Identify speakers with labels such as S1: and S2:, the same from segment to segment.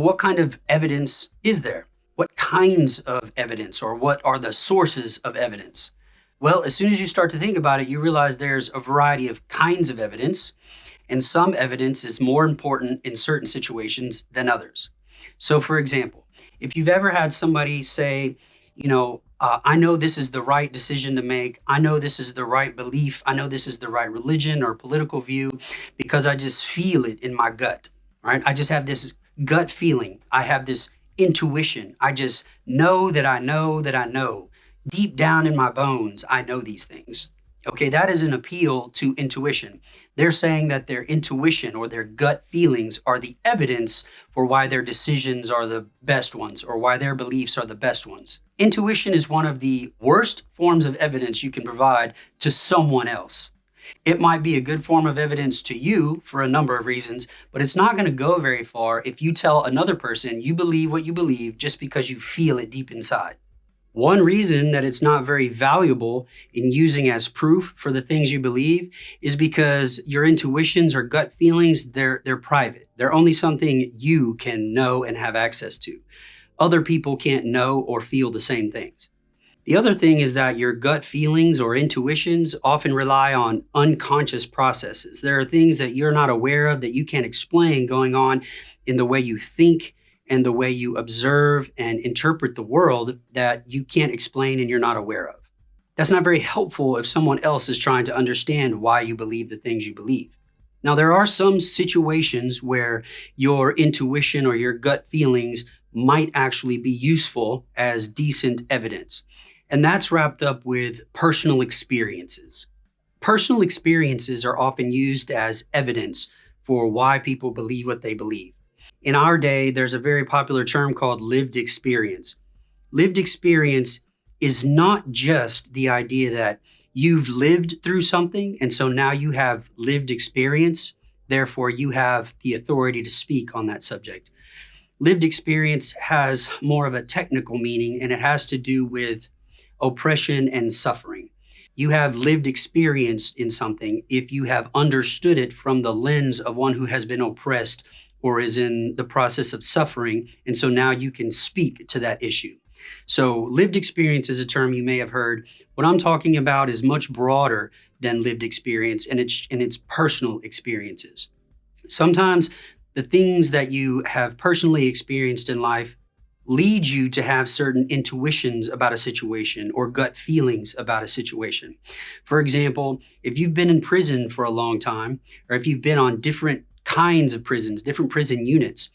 S1: what kind of evidence is there? What kinds of evidence, or what are the sources of evidence? Well, as soon as you start to think about it, you realize there's a variety of kinds of evidence, and some evidence is more important in certain situations than others. So, for example, if you've ever had somebody say, I know this is the right decision to make. I know this is the right belief. I know this is the right religion or political view because I just feel it in my gut, right? I just have this gut feeling. I have this intuition. I just know that I know that I know. Deep down in my bones, I know these things. Okay, that is an appeal to intuition. They're saying that their intuition or their gut feelings are the evidence for why their decisions are the best ones or why their beliefs are the best ones. Intuition is one of the worst forms of evidence you can provide to someone else. It might be a good form of evidence to you for a number of reasons, but it's not going to go very far if you tell another person you believe what you believe just because you feel it deep inside. One reason that it's not very valuable in using as proof for the things you believe is because your intuitions or gut feelings, they're private. They're only something you can know and have access to. Other people can't know or feel the same things. The other thing is that your gut feelings or intuitions often rely on unconscious processes. There are things that you're not aware of that you can't explain going on in the way you think and the way you observe and interpret the world that you can't explain and you're not aware of. That's not very helpful if someone else is trying to understand why you believe the things you believe. Now, there are some situations where your intuition or your gut feelings might actually be useful as decent evidence. And that's wrapped up with personal experiences. Personal experiences are often used as evidence for why people believe what they believe. In our day, there's a very popular term called lived experience. Lived experience is not just the idea that you've lived through something, and so now you have lived experience, therefore you have the authority to speak on that subject. Lived experience has more of a technical meaning, and it has to do with oppression and suffering. You have lived experience in something if you have understood it from the lens of one who has been oppressed or is in the process of suffering, and so now you can speak to that issue. So lived experience is a term you may have heard. What I'm talking about is much broader than lived experience, and it's personal experiences. Sometimes the things that you have personally experienced in life lead you to have certain intuitions about a situation or gut feelings about a situation. For example, if you've been in prison for a long time, or if you've been on different kinds of prisons, different prison units,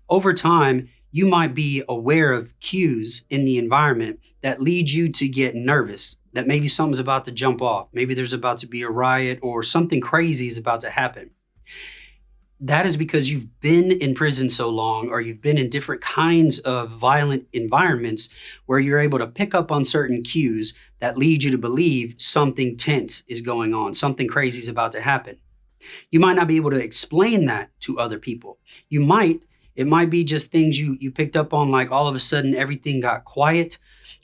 S1: over time, you might be aware of cues in the environment that lead you to get nervous, that maybe something's about to jump off, maybe there's about to be a riot or something crazy is about to happen. That is because you've been in prison so long, or you've been in different kinds of violent environments where you're able to pick up on certain cues that lead you to believe something tense is going on, something crazy is about to happen. You might not be able to explain that to other people. It might be just things you picked up on, like all of a sudden everything got quiet,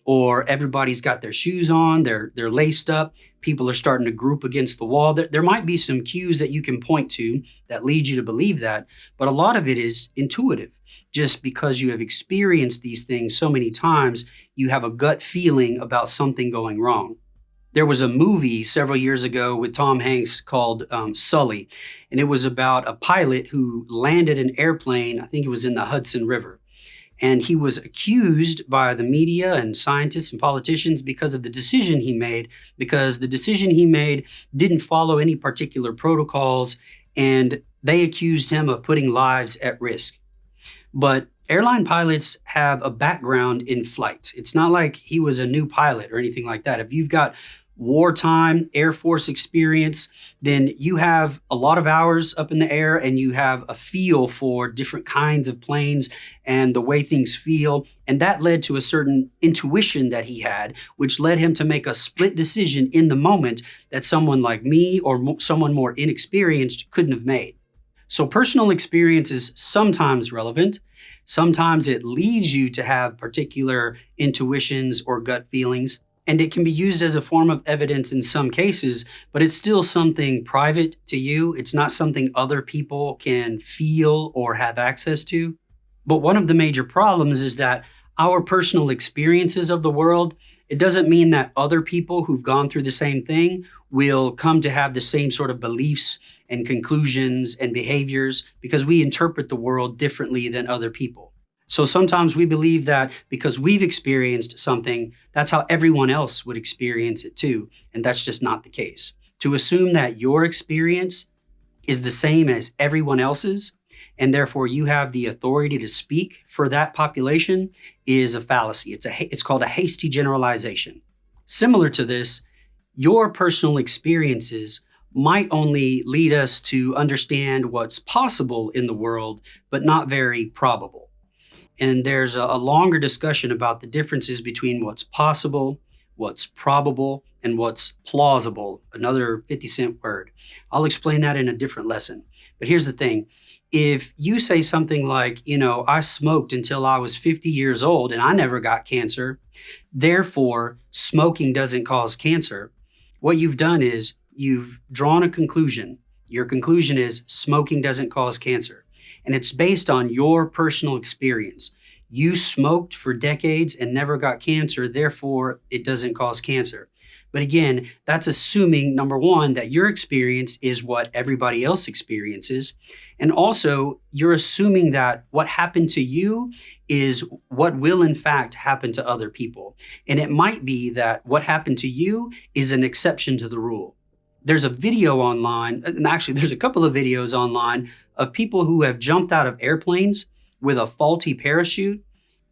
S1: or everybody's got their shoes on, they're laced up, people are starting to group against the wall. There might be some cues that you can point to that lead you to believe that, but a lot of it is intuitive. Just because you have experienced these things so many times, you have a gut feeling about something going wrong. There was a movie several years ago with Tom Hanks called Sully, and it was about a pilot who landed an airplane, I think it was in the Hudson River. And he was accused by the media and scientists and politicians because of the decision he made, because the decision he made didn't follow any particular protocols, and they accused him of putting lives at risk. But airline pilots have a background in flight. It's not like he was a new pilot or anything like that. If you've got wartime Air Force experience, then you have a lot of hours up in the air and you have a feel for different kinds of planes and the way things feel. And that led to a certain intuition that he had, which led him to make a split decision in the moment that someone like me or someone more inexperienced couldn't have made. So personal experience is sometimes relevant. Sometimes it leads you to have particular intuitions or gut feelings. And it can be used as a form of evidence in some cases, but it's still something private to you. It's not something other people can feel or have access to. But one of the major problems is that our personal experiences of the world, it doesn't mean that other people who've gone through the same thing will come to have the same sort of beliefs and conclusions and behaviors, because we interpret the world differently than other people. So sometimes we believe that because we've experienced something, that's how everyone else would experience it too. And that's just not the case. To assume that your experience is the same as everyone else's, and therefore you have the authority to speak for that population, is a fallacy. It's called a hasty generalization. Similar to this, your personal experiences might only lead us to understand what's possible in the world, but not very probable. And there's a longer discussion about the differences between what's possible, what's probable, and what's plausible, another 50-cent word. I'll explain that in a different lesson. But here's the thing. If you say something like, I smoked until I was 50 years old and I never got cancer, therefore smoking doesn't cause cancer, what you've done is you've drawn a conclusion. Your conclusion is smoking doesn't cause cancer. And it's based on your personal experience. You smoked for decades and never got cancer, therefore it doesn't cause cancer. But again, that's assuming, number one, that your experience is what everybody else experiences. And also, you're assuming that what happened to you is what will in fact happen to other people. And it might be that what happened to you is an exception to the rule. There's a video online, and actually there's a couple of videos online of people who have jumped out of airplanes with a faulty parachute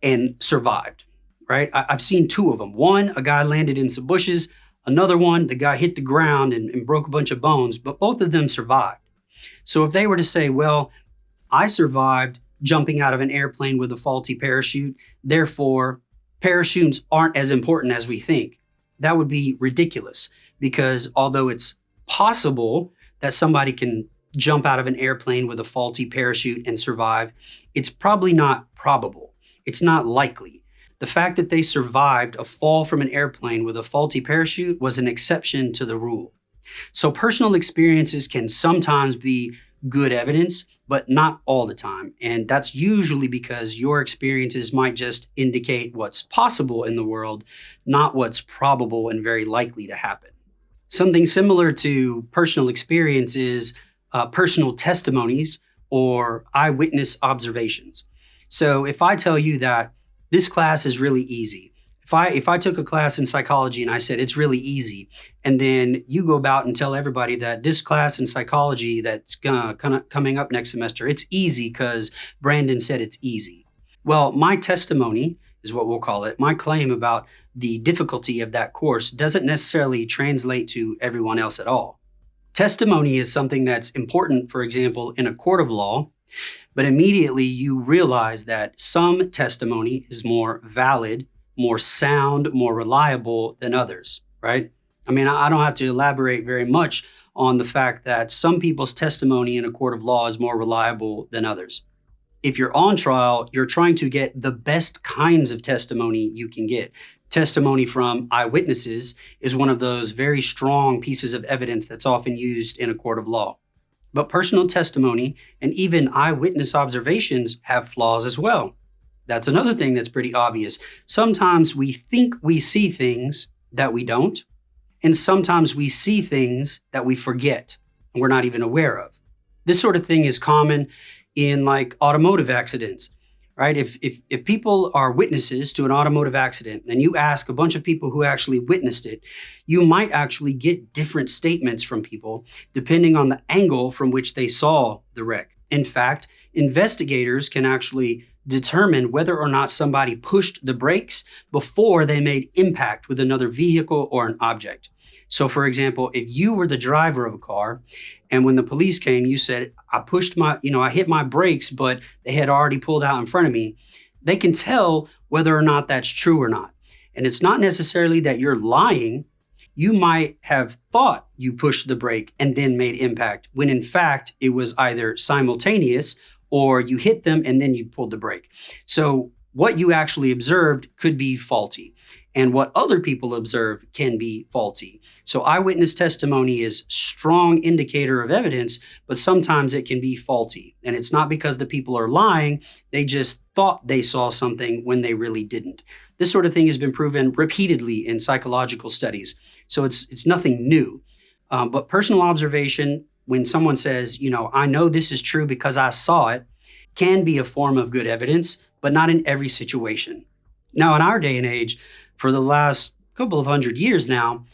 S1: and survived, right? I've seen two of them. One, a guy landed in some bushes. Another one, the guy hit the ground and broke a bunch of bones, but both of them survived. So if they were to say, well, I survived jumping out of an airplane with a faulty parachute, therefore parachutes aren't as important as we think, that would be ridiculous, because although it's possible that somebody can jump out of an airplane with a faulty parachute and survive, it's probably not probable. It's not likely. The fact that they survived a fall from an airplane with a faulty parachute was an exception to the rule. So personal experiences can sometimes be good evidence, but not all the time. And that's usually because your experiences might just indicate what's possible in the world, not what's probable and very likely to happen. Something similar to personal experience is personal testimonies or eyewitness observations. So if I tell you that this class is really easy, if I took a class in psychology and I said it's really easy, and then you go about and tell everybody that this class in psychology that's coming up next semester, it's easy because Brandon said it's easy. Well, my testimony is what we'll call it. My claim about the difficulty of that course doesn't necessarily translate to everyone else at all. Testimony is something that's important, for example, in a court of law, but immediately you realize that some testimony is more valid, more sound, more reliable than others, right? I mean, I don't have to elaborate very much on the fact that some people's testimony in a court of law is more reliable than others. If you're on trial, you're trying to get the best kinds of testimony you can get. Testimony from eyewitnesses is one of those very strong pieces of evidence that's often used in a court of law. But personal testimony and even eyewitness observations have flaws as well. That's another thing that's pretty obvious. Sometimes we think we see things that we don't, and sometimes we see things that we forget and we're not even aware of. This sort of thing is common in like automotive accidents, right? If people are witnesses to an automotive accident and you ask a bunch of people who actually witnessed it, you might actually get different statements from people depending on the angle from which they saw the wreck. In fact, investigators can actually determine whether or not somebody pushed the brakes before they made impact with another vehicle or an object. So for example, if you were the driver of a car and when the police came, you said, I hit my brakes, but they had already pulled out in front of me, they can tell whether or not that's true or not. And it's not necessarily that you're lying. You might have thought you pushed the brake and then made impact, when in fact it was either simultaneous or you hit them and then you pulled the brake. So what you actually observed could be faulty. and what other people observe can be faulty. So eyewitness testimony is strong indicator of evidence, but sometimes it can be faulty. And it's not because the people are lying, they just thought they saw something when they really didn't. This sort of thing has been proven repeatedly in psychological studies. So it's nothing new. But personal observation, when someone says, I know this is true because I saw it, can be a form of good evidence, but not in every situation. Now, in our day and age, for the last couple of hundred years now,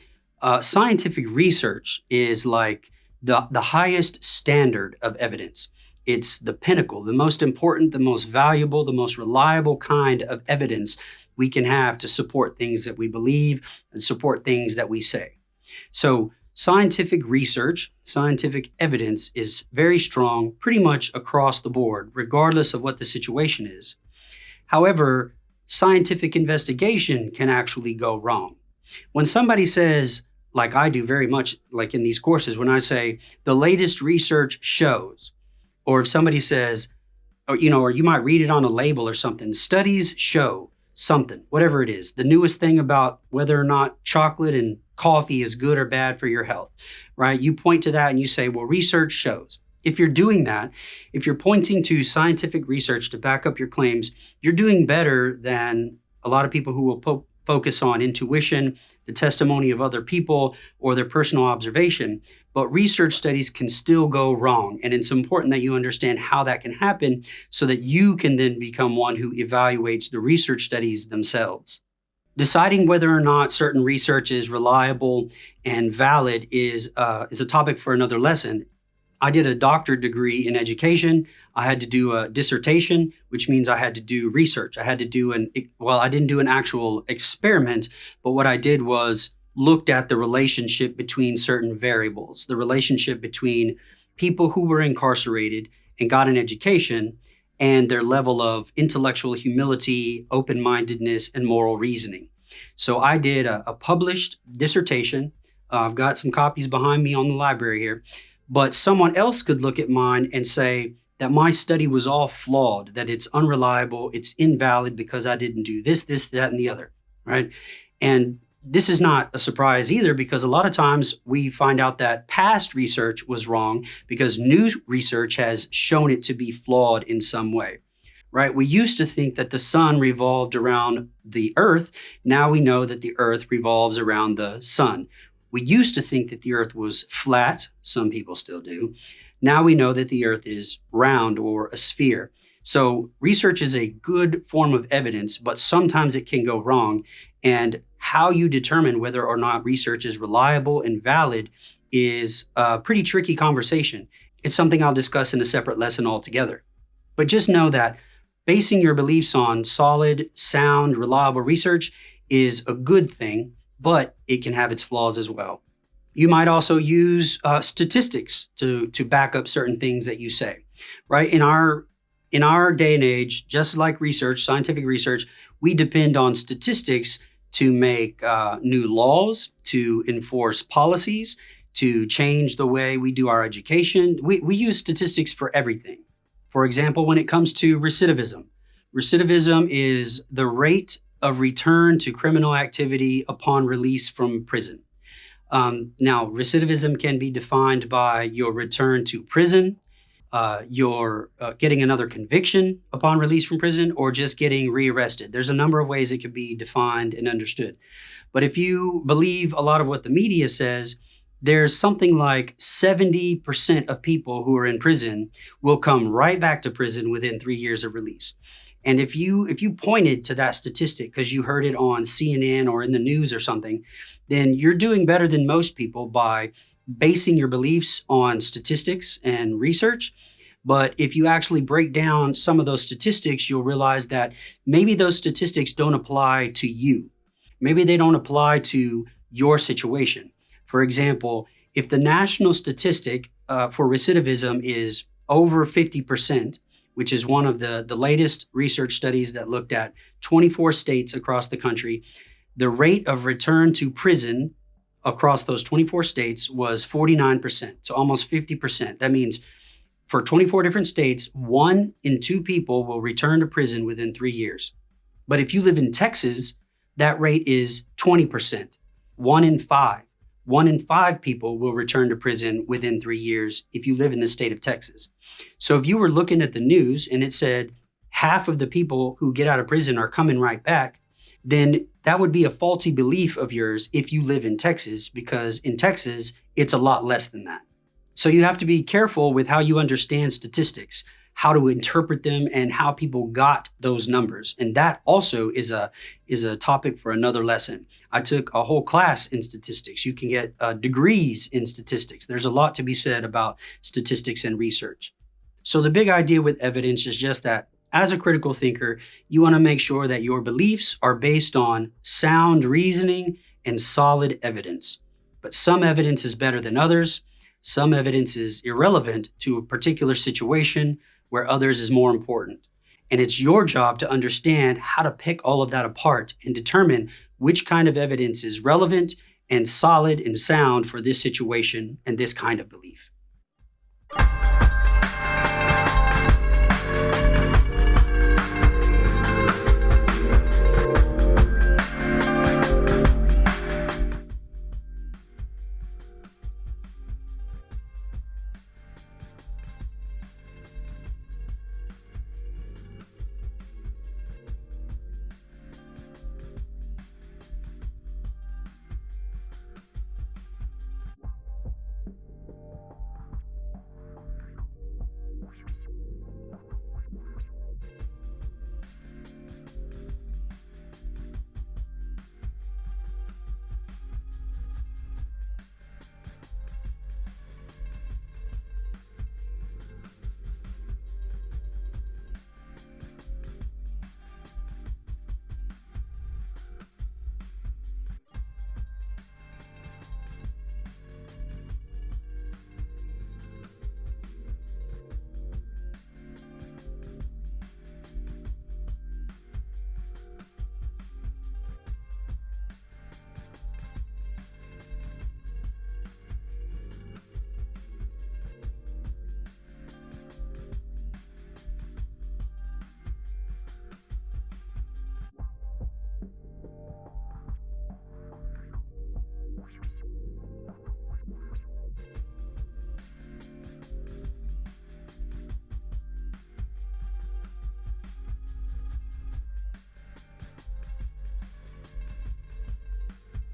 S1: scientific research is like the highest standard of evidence. It's the pinnacle, the most important, the most valuable, the most reliable kind of evidence we can have to support things that we believe and support things that we say. So scientific research, scientific evidence is very strong pretty much across the board, regardless of what the situation is. However, scientific investigation can actually go wrong. When somebody says, like I do very much, like in these courses, when I say the latest research shows, or if somebody says, or you might read it on a label or something, studies show something, whatever it is, the newest thing about whether or not chocolate and coffee is good or bad for your health, right? You point to that and you say, well, research shows. If you're doing that, if you're pointing to scientific research to back up your claims, you're doing better than a lot of people who will focus on intuition, the testimony of other people, or their personal observation. But research studies can still go wrong. And it's important that you understand how that can happen so that you can then become one who evaluates the research studies themselves. Deciding whether or not certain research is reliable and valid is a topic for another lesson. I did a doctorate degree in education. I had to do a dissertation, which means I had to do research. I had to do I didn't do an actual experiment, but what I did was looked at the relationship between certain variables, the relationship between people who were incarcerated and got an education and their level of intellectual humility, open-mindedness, and moral reasoning. So I did a published dissertation. I've got some copies behind me on the library here. But someone else could look at mine and say that my study was all flawed, that it's unreliable, it's invalid because I didn't do this, that, and the other, right? And this is not a surprise either, because a lot of times we find out that past research was wrong because new research has shown it to be flawed in some way, right? We used to think that the sun revolved around the earth. Now we know that the earth revolves around the sun. We used to think that the earth was flat. Some people still do. Now we know that the earth is round or a sphere. So research is a good form of evidence, but sometimes it can go wrong. And how you determine whether or not research is reliable and valid is a pretty tricky conversation. It's something I'll discuss in a separate lesson altogether. But just know that basing your beliefs on solid, sound, reliable research is a good thing, but it can have its flaws as well. You might also use statistics to back up certain things that you say, right? In our day and age, just like research, scientific research, we depend on statistics to make new laws, to enforce policies, to change the way we do our education. We use statistics for everything. For example, when it comes to recidivism, recidivism is the rate of return to criminal activity upon release from prison. Now, recidivism can be defined by your return to prison, your getting another conviction upon release from prison, or just getting rearrested. There's a number of ways it could be defined and understood. But if you believe a lot of what the media says, there's something like 70% of people who are in prison will come right back to prison within 3 years of release. And if you pointed to that statistic because you heard it on CNN or in the news or something, then you're doing better than most people by basing your beliefs on statistics and research. But if you actually break down some of those statistics, you'll realize that maybe those statistics don't apply to you. Maybe they don't apply to your situation. For example, if the national statistic for recidivism is over 50%, which is one of the latest research studies that looked at 24 states across the country, the rate of return to prison across those 24 states was 49%, so almost 50%. That means for 24 different states, 1 in 2 people will return to prison within 3 years. But if you live in Texas, that rate is 20%. One in five. 1 in 5 people will return to prison within 3 years if you live in the state of Texas. So if you were looking at the news and it said half of the people who get out of prison are coming right back, then that would be a faulty belief of yours if you live in Texas, because in Texas, it's a lot less than that. So you have to be careful with how you understand statistics, how to interpret them, and how people got those numbers. And that also is a topic for another lesson. I took a whole class in statistics. You can get degrees in statistics. There's a lot to be said about statistics and research. So the big idea with evidence is just that as a critical thinker, you want to make sure that your beliefs are based on sound reasoning and solid evidence. But some evidence is better than others. Some evidence is irrelevant to a particular situation where others is more important. And it's your job to understand how to pick all of that apart and determine which kind of evidence is relevant and solid and sound for this situation and this kind of belief.